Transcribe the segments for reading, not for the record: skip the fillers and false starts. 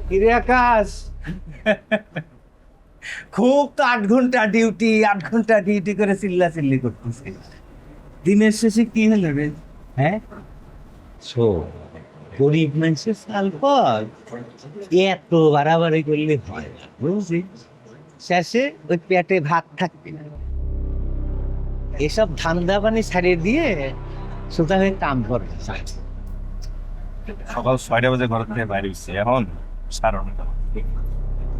কিরে আকাশ, খুব তো 8 ঘন্টা ডিউটি করে চিল্লি করতেছে। দিনের শেষে কি হলো রে? হ্যাঁ, শো, গরিব মানুষের সাল পর এত বাড়াবাড়ি করলে হয় না, বুঝছিস? শেষে ওই পেটে ভাত থাকবে না। এসব ধান্দা পানি ছাড়িয়ে দিয়ে সোজা হয়ে কাম করে। সকাল 6টা বাজে ঘর থেকে বাইরে হচ্ছে, এখন 9:30।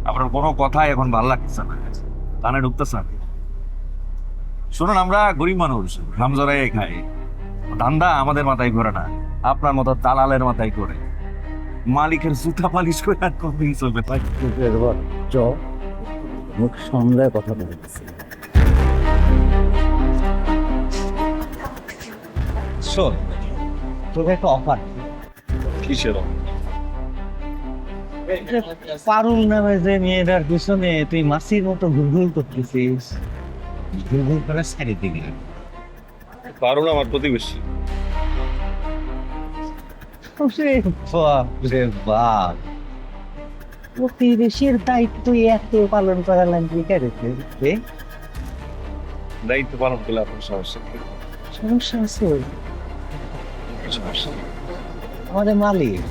আপনার কোনো কথাই এখন ভালো লাগতেছে না, কানে ঢুকতেছে না। শুনুন, আমরা গরিব মানুষ, ঘাম জড়াই খাই, ধান্দা আমাদের মাথায় ঘোরে না, আপনার মতো দালালের মাথায় ঘোরে। মালিকের জুতা পালিশ করে আর কতদিন চলবে? মুখ সামলায় কথা বলতেছি। শোন, তোকে একটা অফার। কিসের? পারুল নামে যে মেয়েটার পিছনে তুই মাসির মতো ঘুরঘুর করতেছিস, ঘুরঘুর করে ছেড়ে দিবি। পারুল আমার প্রতিবেশী। বাপ রে বাপ, প্রতিবেশীর দায়িত্ব এত পালন করা লাগবে কেরেছে? দায়িত্ব পালন করলে আপনার সমস্যা কি? সমস্যা আছে? সমস্যা নেই। আমাদের মালিক,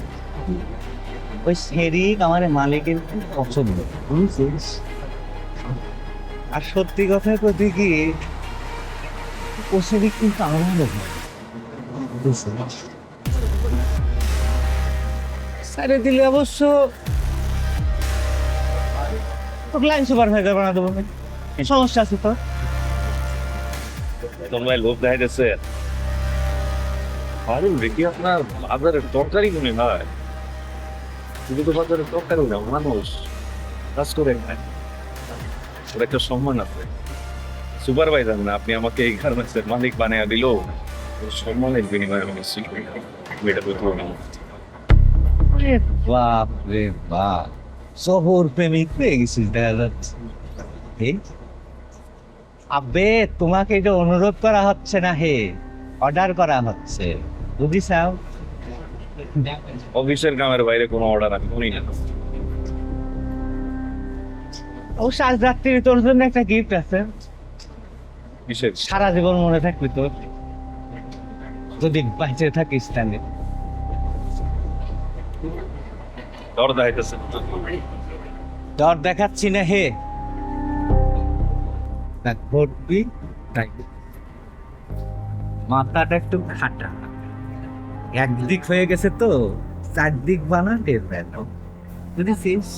ওই শেরিক আমাদের মালিকের খুব পছন্দ, বুঝছিস? আর সত্যি কথা বলতে কি, ও শেরিক কিন্তু আমারও হয়, বুঝছিস? সাইডে দিলে অবশ্য তোকে লাইন সুপারভাইজার বানা দেবো। সমস্যা আছে তো? তোমরা লোভ দেখাইতেছে। পারুল দেখি আপনার বাজারের তরকারি গুনে হয়, শুধু তো বাজারের তরকারি না, মানুষ কাজ করে খায়, ওর একটা সম্মান আছে। সুপারভাইজার না, আপনি আমাকে এই গার্মেন্টসের মালিক বানিয়ে দিল, ওর সম্মানের বিনিময়ে আমি নিশ্চিত এটা করতে না। বাপ রে বাপ, শহর প্রেমিক পেয়ে গেছিস দেখা যাচ্ছে। আবে, তোমাকে এটা অনুরোধ করা হচ্ছে না, হে অর্ডার করা হচ্ছে, বুঝিসাও? অফিসের কামের বাইরে কোনো অর্ডার আমি করি না। অবশ্য আজ রাত্রি তোর জন্য একটা গিফট আছে, কিসের? সারা জীবন মনে থাকবে তোর, যদি বাইরে থাকিস তাহলে। দর দেখাইতেছে। ডর দেখাচ্ছি না হে, না ঘটবি তাই। মাথাটা একটু খাটা, একদিক হয়ে গেছে তো, 4 দিক বানা টের পেল, বুঝেছিস?